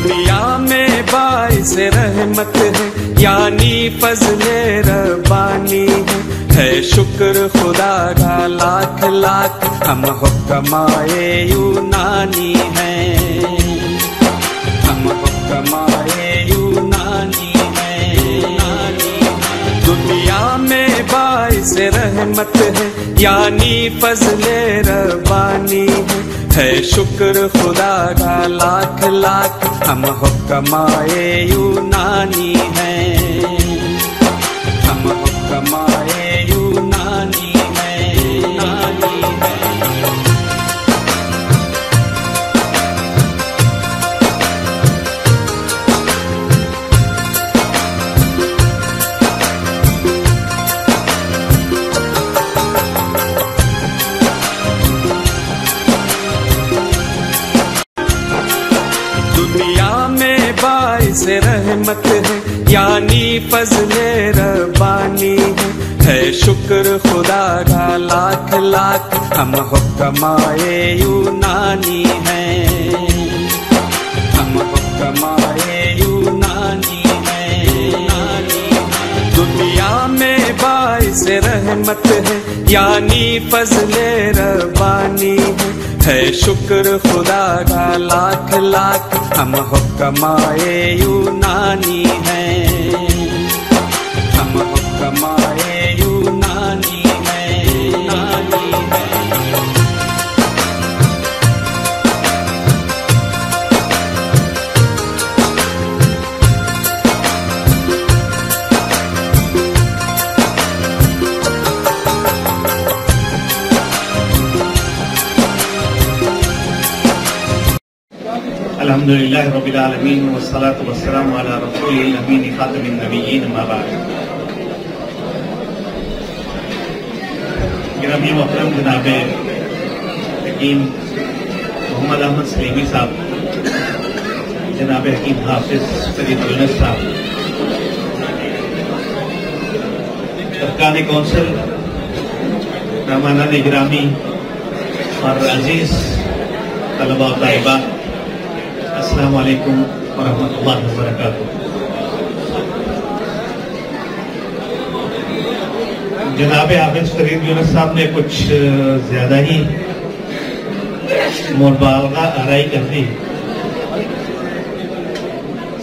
دنیا میں باعث رحمت ہے یعنی فضل ربانی ہے شکر خدا کا لاکھ لاکھ ہم حکمائے یونانی ہیں، ہم حکمائے یونانی ہیں۔ دنیا میں باعث رحمت ہے یعنی فضل ربانی ہے شکر خدا کا لاکھ لاکھ ہم حکمائے یونانی ہیں، ہم حکمائے یونانی ہیں، یونانی ہیں۔ دنیا میں باعث رحمت ہے یعنی فضل ربانی ہے شکر خدا کا لاکھ لاکھ ہم حکمائے یونانی ہیں، ہم حکمائے یونانی ہیں۔ دنیا میں باعث رحمت ہے یعنی فضل ربانی ہے شکر خدا کا لاکھ لاکھ ہم حکمائے یونانی ہیں، ہم حکمائے یونانی ہیں، یونانی ہیں۔ الحمدللہ رب العالمین والصلاة والسلام علی رسول الامین خاتم النبیین اما بعد۔ گرامی محترم جناب حکیم محمد احمد سلیمی صاحب، جناب حکیم حافظ فرید یونس صاحب، ارکان کونسل، مہمانان گرامی اور عزیز طلباء و طالبات، السلام علیکم ورحمۃ اللہ وبرکاتہ۔ جناب حافظ فرید یونس صاحب نے کچھ زیادہ ہی مبالغہ آرائی کر دی،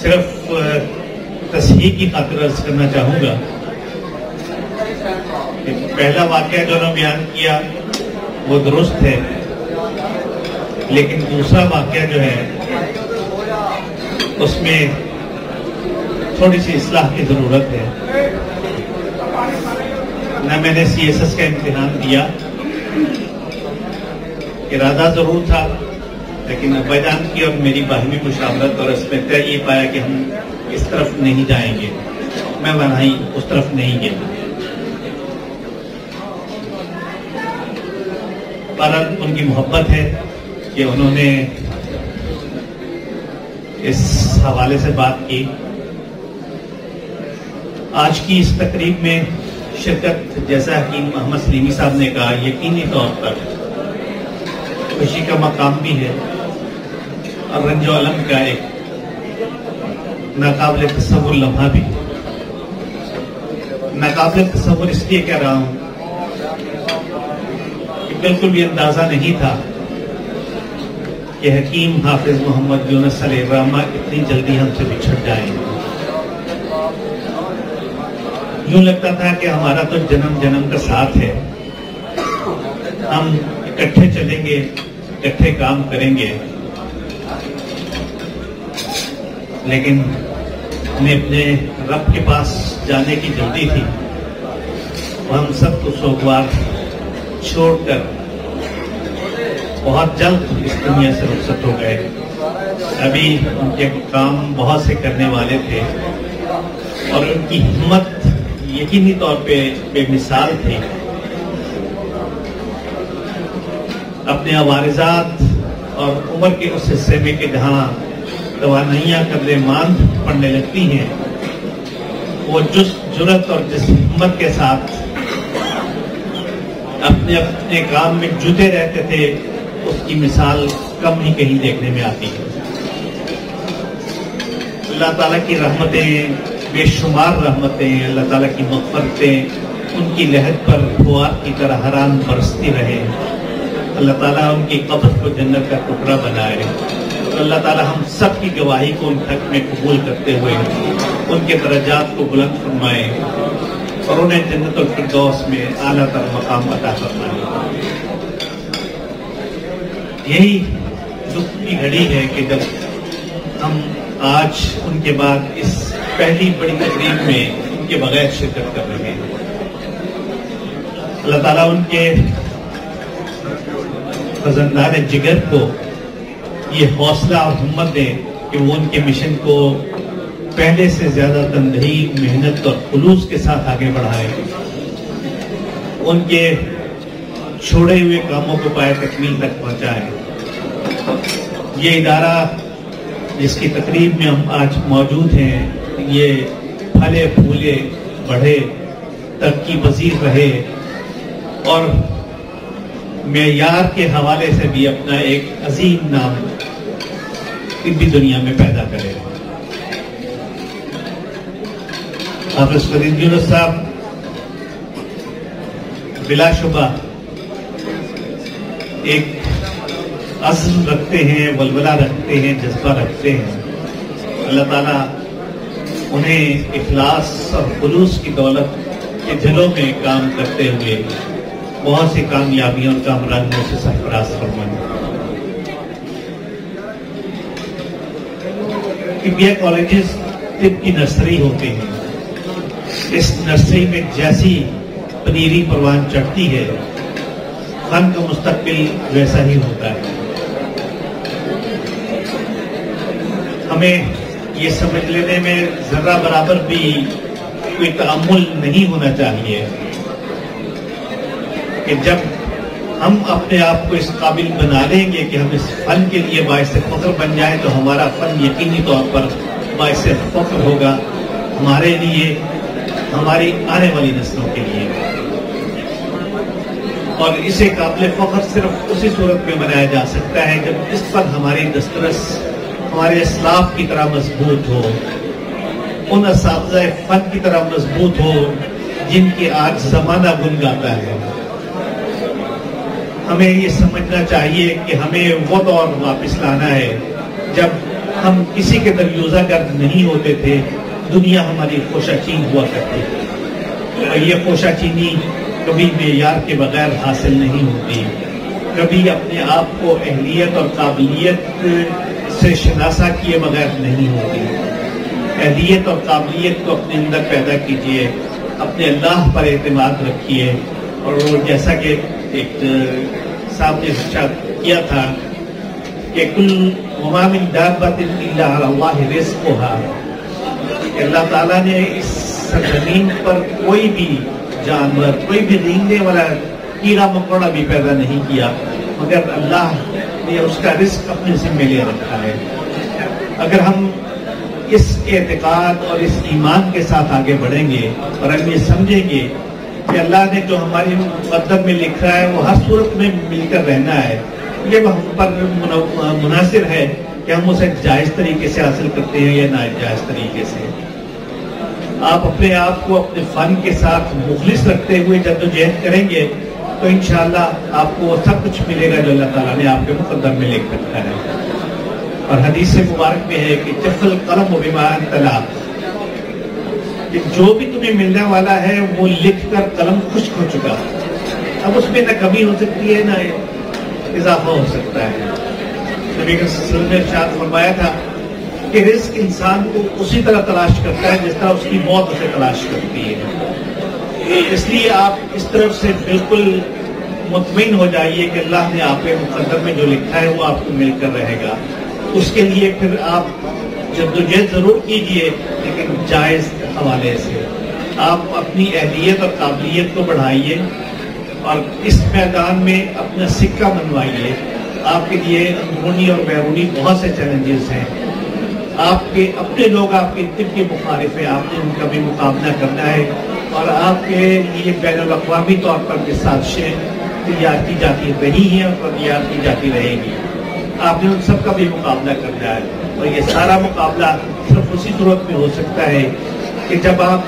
صرف تصحیح کی خاطر عرض کرنا چاہوں گا کہ پہلا واقعہ جو نے بیان کیا وہ درست ہے، لیکن دوسرا واقعہ جو ہے اس میں تھوڑی سی اصلاح کی ضرورت ہے۔ نہ میں نے سی ایس ایس کا امتحان دیا، ارادہ ضرور تھا، لیکن ابا جان کی اور میری باہمی مشاورت اور اس میں طے یہ پایا کہ ہم اس طرف نہیں جائیں گے، میں وہاں اس طرف نہیں گیا۔ پر ان کی محبت ہے کہ انہوں نے اس حوالے سے بات کی۔ آج کی اس تقریب میں شرکت، جیسا حکیم محمد سلیمی صاحب نے کہا، یقینی طور پر خوشی کا مقام بھی ہے اور رنج و الم کا ایک ناقابل تصور لمحہ بھی۔ ناقابل تصور اس لیے کہہ رہا ہوں کہ بالکل بھی اندازہ نہیں تھا کہ حکیم حافظ محمد یونس علیہ الرحمہ اتنی جلدی ہم سے بچھڑ جائیں۔ یوں لگتا تھا کہ ہمارا تو جنم جنم کا ساتھ ہے، ہم اکٹھے چلیں گے، اکٹھے کام کریں گے، لیکن ہمیں اپنے رب کے پاس جانے کی جلدی تھی۔ ہم سب کو سوگوار چھوڑ کر بہت جلد اس دنیا سے رخصت ہو گئے۔ ابھی ان کے کام بہت سے کرنے والے تھے اور ان کی ہمت یقینی طور پہ بے مثال تھی۔ اپنے عوارضات اور عمر کے اس حصے میں کہ جہاں توانائیاں قدر ماند پڑنے لگتی ہیں، وہ جس جرت اور جس ہمت کے ساتھ اپنے کام میں جتے رہتے تھے، اس کی مثال کم ہی کہیں دیکھنے میں آتی ہے۔ اللہ تعالیٰ کی رحمتیں، بے شمار رحمتیں، اللہ تعالیٰ کی مغفرتیں ان کی لہد پر فوار کی طرح حرام برستی رہے. اللہ تعالیٰ ان کی قبر کو جنت کا ٹکڑا بنائے. اور اللہ تعالیٰ ہم سب کی گواہی کو ان حق میں قبول کرتے ہوئے ان کے درجات کو بلند فرمائے اور انہیں جنت الفردوس میں اعلیٰ تر مقام عطا فرمائے. یہی دکھ کی گھڑی ہے کہ جب ہم آج ان کے بعد اس پہلی بڑی تقریب میں ان کے بغیر شرکت کر رہے ہیں. اللہ تعالیٰ ان کے خزاندار جگر کو یہ حوصلہ اور ہمت دے کہ وہ ان کے مشن کو پہلے سے زیادہ تندہی، محنت اور خلوص کے ساتھ آگے بڑھائے. ان کے چھوڑے ہوئے کاموں کو پائے تکمیل تک پہنچائے. یہ ادارہ جس کی تقریب میں ہم آج موجود ہیں، یہ پھلے پھولے بڑھے، ترقی پذیر رہے اور معیار کے حوالے سے بھی اپنا ایک عظیم نام طبی دنیا میں پیدا کرے. حافظ فرید یونس صاحب بلا شبہ ایک عزم رکھتے ہیں، ولولہ رکھتے ہیں، جذبہ رکھتے ہیں. اللہ تعالیٰ انہیں اخلاص اور خلوص کی دولت کے دلوں میں کام کرتے ہوئے بہت سی کامیابیوں اور کامرانیوں سے سرفراز فرمائے. طبیہ کالجز طب کی نرسری ہوتے ہیں. اس نرسری میں جیسی پنیری پروان چڑھتی ہے، فن کا مستقبل ویسا ہی ہوتا ہے. ہمیں یہ سمجھ لینے میں ذرہ برابر بھی کوئی تأمل نہیں ہونا چاہیے کہ جب ہم اپنے آپ کو اس قابل بنا لیں گے کہ ہم اس فن کے لیے باعث فخر بن جائیں تو ہمارا فن یقینی طور پر باعث فخر ہوگا ہمارے لیے، ہماری آنے والی نسلوں کے لیے. اور اسے قابل فخر صرف اسی صورت میں بنایا جا سکتا ہے جب اس پر ہماری دسترس ہمارے اسلاف کی طرح مضبوط ہو، ان اساتذہ فن کی طرح مضبوط ہو جن کی آج زمانہ گن گاتا ہے. ہمیں یہ سمجھنا چاہیے کہ ہمیں وہ دور واپس لانا ہے جب ہم کسی کے دریوزہ گرد نہیں ہوتے تھے، دنیا ہماری خوشا چین ہوا کرتی تھی. اور یہ خوشا چینی کبھی معیار کے بغیر حاصل نہیں ہوتی، کبھی اپنے آپ کو اہلیت اور قابلیت سے شناسا کیے بغیر نہیں ہوتی. اہلیت اور قابلیت کو اپنے اندر پیدا کیجئے، اپنے اللہ پر اعتماد رکھیے. اور وہ جیسا کہ ایک صاحب نے ارشاد کیا تھا کہ کل وما من دابۃ الا علی اللہ رزقھا، کہ اللہ تعالیٰ نے اس زمین پر کوئی بھی جانور، کوئی بھی رینگنے والا کیڑا مکوڑا بھی پیدا نہیں کیا مگر اللہ نے اس کا رزق اپنے ذمہ لے رکھا ہے. اگر ہم اس اعتقاد اور اس ایمان کے ساتھ آگے بڑھیں گے اور ہم یہ سمجھیں گے کہ اللہ نے جو ہماری مقدر میں لکھا ہے وہ ہر صورت میں مل کر رہنا ہے، یہ ہم پر منحصر ہے کہ ہم اسے جائز طریقے سے حاصل کرتے ہیں یا ناجائز طریقے سے. آپ اپنے آپ کو اپنے فن کے ساتھ مخلص رکھتے ہوئے جدوجہد کریں گے تو انشاءاللہ آپ کو وہ سب کچھ ملے گا جو اللہ تعالیٰ نے آپ کے مقدر میں لکھ رکھا ہے. اور حدیث مبارک میں ہے کہ جف القلم بما انتلا، کہ جو بھی تمہیں ملنے والا ہے وہ لکھ کر قلم خشک ہو چکا. اب اس میں نہ کمی ہو سکتی ہے نہ اضافہ ہو سکتا ہے. نبی کے وسلم نے ارشاد فرمایا تھا کہ رزق انسان کو اسی طرح تلاش کرتا ہے جس طرح اس کی موت اسے تلاش کرتی ہے. اس لیے آپ اس طرف سے بالکل مطمئن ہو جائیے کہ اللہ نے آپ کے مقدر میں جو لکھا ہے وہ آپ کو مل کر رہے گا. اس کے لیے پھر آپ جدوجہد ضرور کیجئے لیکن جائز حوالے سے. آپ اپنی اہلیت اور قابلیت کو بڑھائیے اور اس میدان میں اپنا سکہ منوائیے. آپ کے لیے اندرونی اور بیرونی بہت سے چیلنجز ہیں. آپ کے اپنے لوگ آپ کے طب کے مخالف ہیں، آپ نے ان کا بھی مقابلہ کرنا ہے اور آپ کے لیے بین الاقوامی طور پر بھی سازشیں تیار کی جاتی رہی ہیں اور تیار کی جاتی رہے گی. آپ نے ان سب کا بھی مقابلہ کرنا ہے اور یہ سارا مقابلہ صرف اسی صورت میں ہو سکتا ہے کہ جب آپ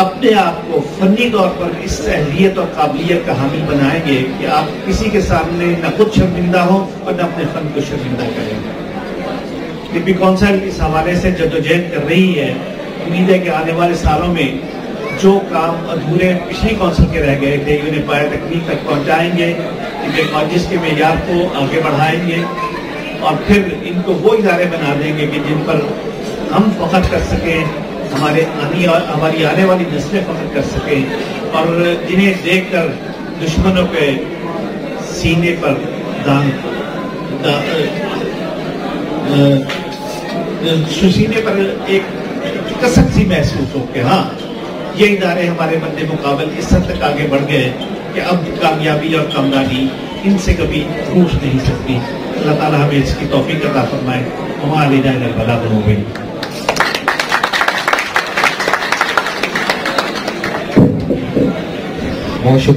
اپنے آپ کو فنی طور پر اس اہلیت اور قابلیت کا حامل بنائیں گے کہ آپ کسی کے سامنے نہ خود شرمندہ ہوں اور نہ اپنے فن کو شرمندہ کریں گے. ڈپٹی کونسل اس حوالے سے جدوجہد کر رہی ہے. امید ہے کہ آنے والے سالوں میں جو کام ادھورے پچھلی کونسل کے رہ گئے تھے انہیں پایہ تکمیل تک پہنچائیں گے, کالجز کے معیار کو آگے بڑھائیں گے اور پھر ان کو وہ ادارے بنا دیں گے کہ جن پر ہم فخر کر سکیں, ہماری آنے والی نسلیں فخر کر سکیں اور جنہیں دیکھ کر دشمنوں کے سینے پر سینے پر ایک کسک سی محسوس ہو کہ ہاں یہ ادارے ہمارے مد مقابل اس حد تک آگے بڑھ گئے کہ اب کامیابی اور کامرانی ان سے کبھی روٹ نہیں سکتی. اللہ تعالیٰ ہمیں اس کی توفیق عطا فرمائے. وما علینا الا البلاغ المبین. بہت شکریہ.